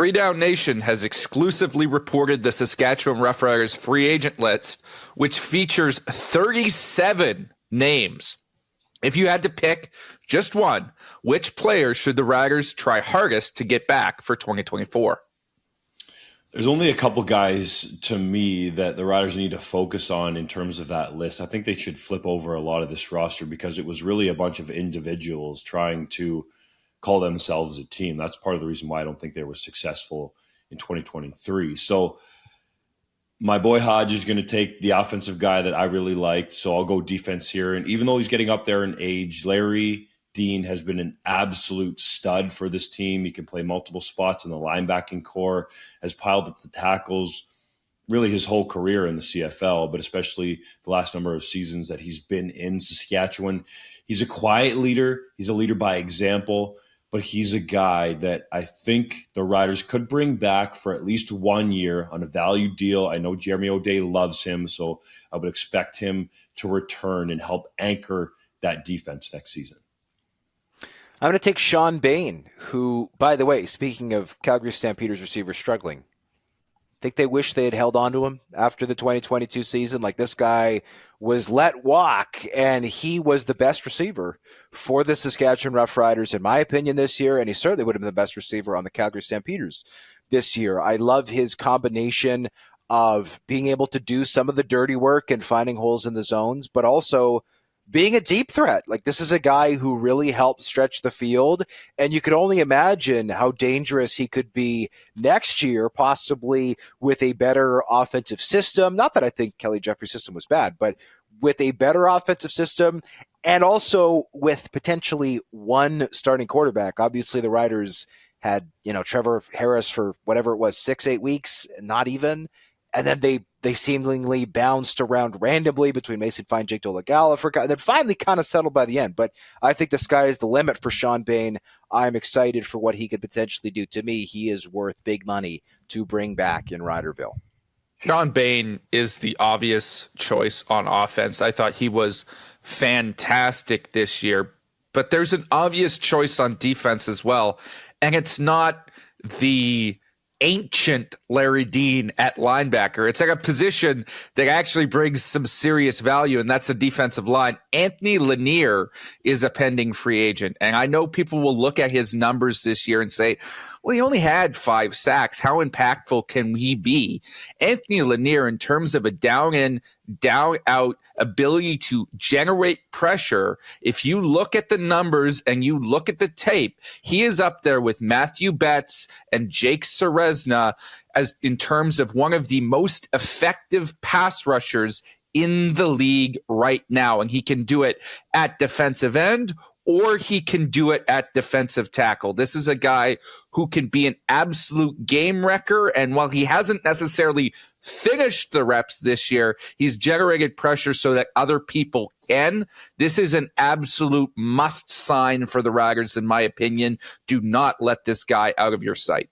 Three Down Nation has exclusively reported the Saskatchewan Roughriders free agent list, which features 37 names. If you had to pick just one, which player should the Riders try hardest to get back for 2024? There's only a couple guys to me that the Riders need to focus on in terms of that list. I think they should flip over a lot of this roster because it was really a bunch of individuals trying to call themselves a team. That's part of the reason why I don't think they were successful in 2023. So my boy Hodge is going to take the offensive guy that I really liked. So I'll go defense here. And even though he's getting up there in age, Larry Dean has been an absolute stud for this team. He can play multiple spots in the linebacking core, has piled up the tackles really his whole career in the CFL, but especially the last number of seasons that he's been in Saskatchewan. He's a quiet leader. He's a leader by example, but he's a guy that I think the Riders could bring back for at least 1 year on a value deal. I know Jeremy O'Day loves him, so I would expect him to return and help anchor that defense next season. I'm going to take Sean Bain, who, by the way, speaking of Calgary Stampeders receivers struggling, think they wish they had held on to him after the 2022 season. Like, this guy was let walk, and he was the best receiver for the Saskatchewan Roughriders, in my opinion, this year, and he certainly would have been the best receiver on the Calgary Stampeders this year. I love his combination of being able to do some of the dirty work and finding holes in the zones, but also being a deep threat. Like, this is a guy who really helped stretch the field, and you could only imagine how dangerous he could be next year, possibly with a better offensive system. Not that I think Kelly Jeffrey's system was bad, but with a better offensive system and also with potentially one starting quarterback. Obviously, the Riders had, Trevor Harris for whatever it was, 6-8 weeks, not even. And then they seemingly bounced around randomly between Mason Fine, Jake Dolegala, and then finally kind of settled by the end. But I think the sky is the limit for Sean Bain. I'm excited for what he could potentially do. To me, he is worth big money to bring back in Riderville. Sean Bain is the obvious choice on offense. I thought he was fantastic this year, but there's an obvious choice on defense as well. And it's not the ancient Larry Dean at linebacker. It's like a position that actually brings some serious value, and that's the defensive line. Anthony Lanier is a pending free agent, and I know people will look at his numbers this year and say, well, he only had 5 sacks. How impactful can he be? Anthony Lanier, in terms of a down in, down out ability to generate pressure, if you look at the numbers and you look at the tape, he is up there with Matthew Betts and Jake Seresna as in terms of one of the most effective pass rushers in the league right now. And he can do it at defensive end, or he can do it at defensive tackle. This is a guy who can be an absolute game wrecker. And while he hasn't necessarily finished the reps this year, he's generated pressure so that other people can. This is an absolute must sign for the Riders, in my opinion. Do not let this guy out of your sight.